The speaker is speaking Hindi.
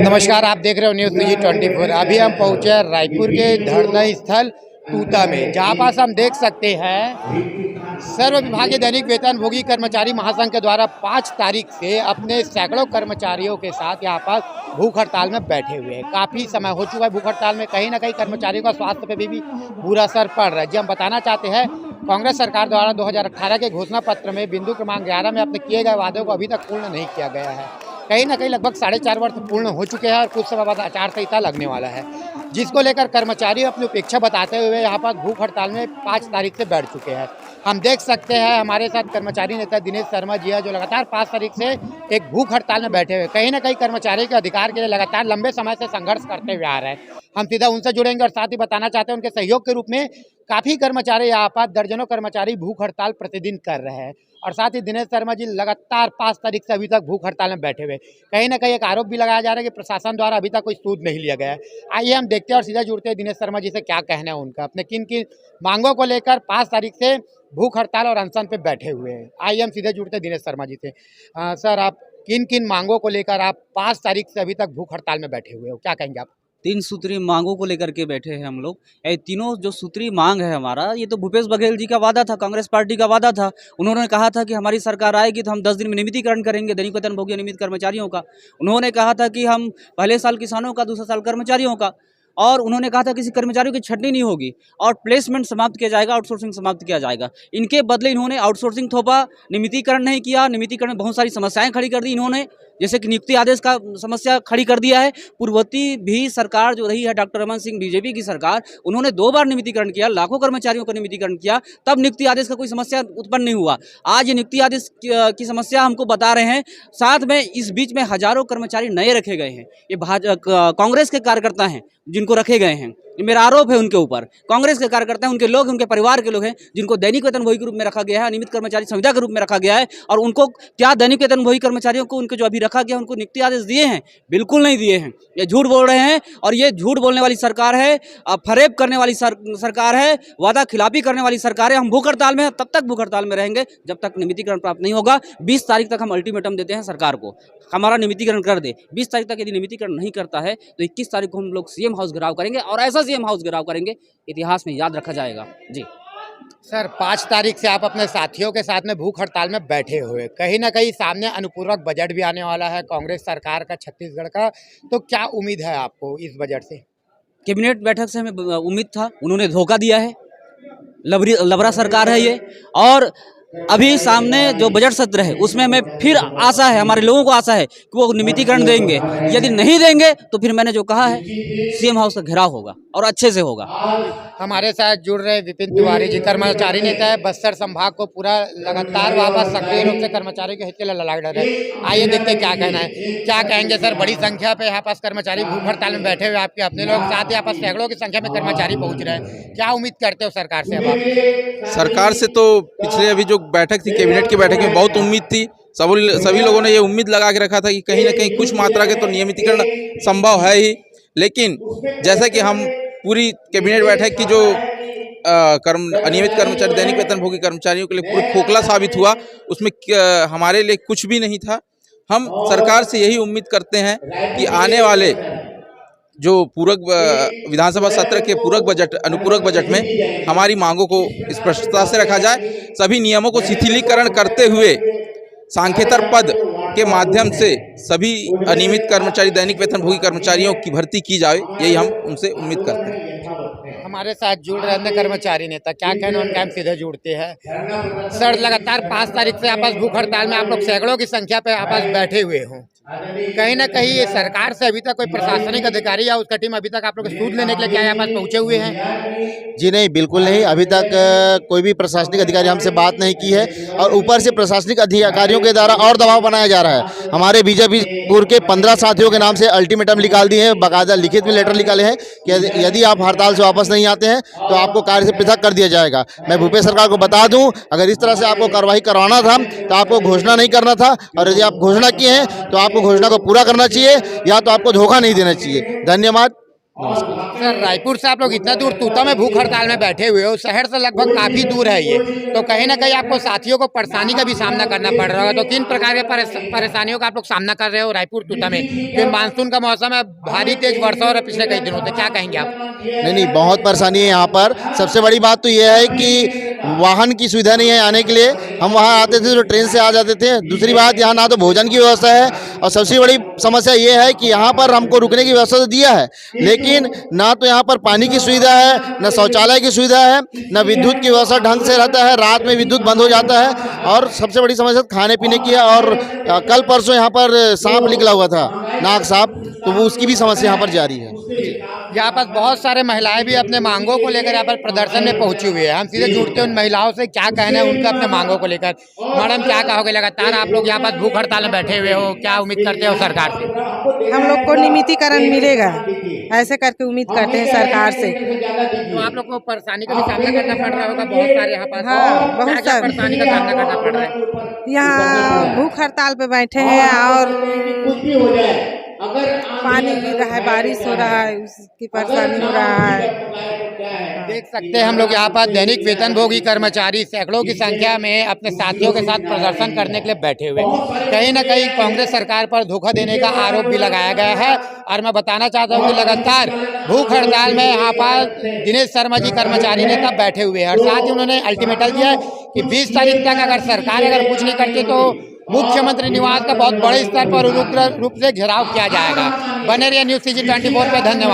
नमस्कार, आप देख रहे हो न्यूज़ पीजी 24। अभी हम पहुंचे हैं रायपुर के धरना स्थल तूता में, जहां पास हम देख सकते हैं सर्व विभागीय दैनिक वेतन भोगी कर्मचारी महासंघ के द्वारा 5 तारीख से अपने सैकड़ों कर्मचारियों के साथ यहां पर भूख हड़ताल में बैठे हुए हैं। काफ़ी समय हो चुका है भूख हड़ताल में, कहीं ना कहीं कर्मचारियों का स्वास्थ्य पे भी बुरा असर पड़ रहा है। जी, हम बताना चाहते हैं कांग्रेस सरकार द्वारा 2018 के घोषणा पत्र में बिंदु क्रमांक 11 में अपने किए गए वादों को अभी तक पूर्ण नहीं किया गया है। कहीं ना कहीं लगभग 4.5 वर्ष पूर्ण हो चुके हैं और कुछ समय बाद आचार संहिता लगने वाला है, जिसको लेकर कर्मचारी अपनी उपेक्षा बताते हुए यहाँ पर भूख हड़ताल में 5 तारीख से बैठ चुके हैं। हम देख सकते हैं हमारे साथ कर्मचारी नेता दिनेश शर्मा जी है, जो लगातार 5 तारीख से एक भूख हड़ताल में बैठे हुए कहीं ना कहीं कर्मचारी के अधिकार के लिए लगातार लंबे समय से संघर्ष करते हुए आ रहे हैं। हम सीधा उनसे जुड़ेंगे और साथ ही बताना चाहते हैं उनके सहयोग के रूप में काफ़ी कर्मचारी यहाँ पर दर्जनों कर्मचारी भूख हड़ताल प्रतिदिन कर रहे हैं। और साथ ही दिनेश शर्मा जी लगातार 5 तारीख से अभी तक भूख हड़ताल में बैठे हुए, कहीं ना कहीं एक आरोप भी लगाया जा रहा है कि प्रशासन द्वारा अभी तक कोई सूद नहीं लिया गया है। आइए हम देखते हैं और सीधा जुड़ते हैं दिनेश शर्मा जी से, क्या कहना है उनका, अपने किन किन मांगों को लेकर 5 तारीख से भूख हड़ताल और अनशन पे बैठे हुए हैं। आइए हम सीधे जुड़ते हैं दिनेश शर्मा जी से। सर, आप किन किन मांगों को लेकर आप 5 तारीख से अभी तक भूख हड़ताल में बैठे हुए हो, क्या कहेंगे आप? 3 सूत्री मांगों को लेकर के बैठे हैं हम लोग। ये तीनों जो सूत्री मांग है हमारा, ये तो भूपेश बघेल जी का वादा था, कांग्रेस पार्टी का वादा था। उन्होंने कहा था कि हमारी सरकार आएगी तो हम 10 दिन में नियमितीकरण करेंगे दैनिक वेतन भोगी नियमित कर्मचारियों का। उन्होंने कहा था कि हम पहले साल किसानों का, दूसरे साल कर्मचारियों का, और उन्होंने कहा था किसी कर्मचारियों की छटनी नहीं होगी और प्लेसमेंट समाप्त किया जाएगा, आउटसोर्सिंग समाप्त किया जाएगा। इनके बदले इन्होंने आउटसोर्सिंग थोपा, नियमितीकरण नहीं किया। नियमितीकरण में बहुत सारी समस्याएं खड़ी कर दी इन्होंने, जैसे कि नियुक्ति आदेश का समस्या खड़ी कर दिया है। पूर्ववर्ती भी सरकार जो रही है डॉक्टर रमन सिंह बीजेपी की सरकार, उन्होंने 2 बार नियमितीकरण किया, लाखों कर्मचारियों का नियमितीकरण किया, तब नियुक्ति आदेश का कोई समस्या उत्पन्न नहीं हुआ। आज ये नियुक्ति आदेश की समस्या हमको बता रहे हैं। साथ में इस बीच में हजारों कर्मचारी नए रखे गए हैं। ये कांग्रेस के कार्यकर्ता हैं जिनको रखे गए हैं, मेरा आरोप है उनके ऊपर। कांग्रेस के कार्यकर्ता हैं, उनके लोग, उनके परिवार के लोग हैं, जिनको दैनिक वेतन भोगी के रूप में रखा गया है, अनियमित कर्मचारी संविदा के रूप में रखा गया है। और उनको क्या दैनिक वेतन भोगी कर्मचारियों को उनको जो अभी रखा गया उनको नियुक्ति आदेश दिए हैं? बिल्कुल नहीं दिए हैं। ये झूठ बोल रहे हैं और ये झूठ बोलने वाली सरकार है, फरेब करने वाली सरकार है, वादा खिलाफी करने वाली सरकार है। हम भूख हड़ताल में तब तक भूख हड़ताल में रहेंगे जब तक नियमितीकरण प्राप्त नहीं होगा। 20 तारीख तक हम अल्टीमेटम देते हैं सरकार को, हमारा नियमितीकरण कर दे। 20 तारीख तक यदि नियमितीकरण नहीं करता है तो 21 तारीख को हम लोग सीएम हाउस घेराव करेंगे, और ऐसा सीएम हाउस घेराव करेंगे इतिहास में याद रखा जाएगा। जी सर, 5 तारीख से आप अपने साथियों के साथ में भूख हड़ताल में बैठे हुए, कहीं ना कहीं सामने अनुपूरक बजट भी आने वाला है कांग्रेस सरकार का छत्तीसगढ़ का, तो क्या उम्मीद है आपको इस बजट से? कैबिनेट बैठक से हमें उम्मीद था, उन्होंने धोखा दिया है। लबरा सरकार है ये। और अभी सामने जो बजट सत्र है उसमें हमें फिर आशा है, हमारे लोगों को आशा है कि वो नियमितीकरण देंगे। यदि नहीं देंगे तो फिर मैंने जो कहा है सीएम हाउस का घेराव होगा और अच्छे से होगा। हमारे साथ जुड़ रहे विपिन तिवारी जी, कर्मचारी नेता है, बस्तर संभाग को पूरा लगातार वापस सक्रिय रूप से कर्मचारियों के हित के लिए लड़ रहे हैं। आइए देखते हैं क्या कहना है, क्या कहेंगे सर। बड़ी संख्या पे यहाँ पास कर्मचारी भूख हड़ताल में बैठे हुए, आपके अपने लोग साथ, यहाँ पास सैकड़ों की संख्या में कर्मचारी पहुँच रहे हैं, क्या उम्मीद करते हो सरकार से? अब आप सरकार से तो पिछले अभी जो बैठक थी, कैबिनेट की बैठक में बहुत उम्मीद थी। सभी लोगों ने ये उम्मीद लगा के रखा था कि कहीं ना कहीं कुछ मात्रा के तो नियमितीकरण संभव है ही, लेकिन जैसा कि हम पूरी कैबिनेट बैठक की जो अनियमित कर्मचारी, दैनिक वेतन भोगी कर्मचारियों के लिए पूरी खोखला साबित हुआ, उसमें हमारे लिए कुछ भी नहीं था। हम सरकार से यही उम्मीद करते हैं कि आने वाले जो पूरक विधानसभा सत्र के पूरक बजट, अनुपूरक बजट में हमारी मांगों को स्पष्टता से रखा जाए। सभी नियमों को शिथिलीकरण करते हुए सांकेतर पद के माध्यम से सभी अनियमित कर्मचारी, दैनिक वेतन भोगी कर्मचारियों की भर्ती की जाए, यही हम उनसे उम्मीद करते हैं। हमारे साथ जुड़ रहे हैं कर्मचारी नेता, क्या कहना उनका, हम सीधे जुड़ते हैं। सर, लगातार 5 तारीख से आपस भूख हड़ताल में आप लोग सैकड़ों की संख्या पे आपस बैठे हुए हों, कहीं ना कहीं ये सरकार से अभी तक कोई प्रशासनिक अधिकारी या उसका टीम अभी तक आप लोग सूद लेने के लिए क्या यहाँ पास पहुँचे हुए हैं? जी नहीं, बिल्कुल नहीं। अभी तक कोई भी प्रशासनिक अधिकारी हमसे बात नहीं की है और ऊपर से प्रशासनिक अधिकारियों के द्वारा और दबाव बनाया जा रहा है। हमारे बीजापुर के 15 साथियों के नाम से अल्टीमेटम निकाल दिए हैं, बाकायदा लिखित में लेटर निकाले हैं कि यदि आप हड़ताल से वापस नहीं आते हैं तो आपको कार्य से पृथक कर दिया जाएगा। मैं भूपेश सरकार को बता दूं, अगर इस तरह से आपको कार्रवाई करवाना था तो आपको घोषणा नहीं करना था, और यदि आप घोषणा किए हैं तो आपको घोषणा को पूरा करना चाहिए, या तो आपको धोखा नहीं देना चाहिए। धन्यवाद। नमस्कार। सर, रायपुर से आप लोग इतना दूर तूता में भूख हड़ताल में बैठे हुए हो, शहर से लगभग काफी दूर है ये, तो कहीं ना कहीं आपको साथियों को परेशानी का भी सामना करना पड़ रहा होगा। तो किन प्रकार के परेशानियों का आप लोग सामना कर रहे हो रायपुर तूता में? क्योंकि मानसून का मौसम है, भारी तेज वर्षा हो रहा है पिछले कई दिनों से, क्या कहेंगे आप? नहीं, बहुत परेशानी है यहाँ पर। सबसे बड़ी बात तो ये है कि वाहन की सुविधा नहीं है आने के लिए। हम वहाँ आते थे तो ट्रेन से आ जाते थे। दूसरी बात, यहाँ ना तो भोजन की व्यवस्था है, और सबसे बड़ी समस्या ये है कि यहाँ पर हमको रुकने की व्यवस्था तो दिया है, लेकिन ना तो यहाँ पर पानी की सुविधा है, न शौचालय की सुविधा है, न विद्युत की व्यवस्था ढंग से रहता है। रात में विद्युत बंद हो जाता है, और सबसे बड़ी समस्या खाने पीने की है। और कल परसों यहाँ पर सांप निकला हुआ था, नाग सांप, तो वो उसकी भी समस्या यहाँ पर जारी है। यहाँ पर बहुत सारे महिलाएं भी अपने मांगों को लेकर यहाँ पर प्रदर्शन में पहुंची हुई है। हम सीधे जुड़ते हैं उन महिलाओं से, क्या कहना है उनका अपने मांगों को लेकर। मैडम, क्या कहोगे? लगातार आप लोग यहाँ पर भूख हड़ताल में बैठे हुए हो, क्या उम्मीद करते हो सरकार से? हम लोग को नियमितीकरण मिलेगा, ऐसे करके उम्मीद करते हैं सरकार से। तो आप लोग को परेशानी का भी सामना करना पड़ रहा होगा बहुत सारे यहाँ पर। हाँ, बहुत क्या-क्या सारे। परेशानी का सामना करना पड़ रहा है? यहाँ भूख हड़ताल पे बैठे हैं, और पानी गिर रहा है, बारिश हो रहा है, उसकी परेशानी हो रहा है। देख सकते हैं हम लोग यहाँ पर दैनिक वेतनभोगी कर्मचारी सैकड़ों की संख्या में अपने साथियों के साथ प्रदर्शन करने के लिए बैठे हुए। कहीं ना कहीं कांग्रेस सरकार पर धोखा देने का आरोप भी लगाया गया है। और मैं बताना चाहता हूँ कि लगातार भूख हड़ताल में यहाँ पर दिनेश शर्मा जी कर्मचारी नेता बैठे हुए हैं, और साथ ही उन्होंने अल्टीमेटम दिया है कि 20 तारीख तक अगर सरकार कुछ नहीं करती तो मुख्यमंत्री निवास का बहुत बड़े स्तर पर रूप से घेराव किया जाएगा। बने रहिए न्यूज़ CG 24 पे। धन्यवाद।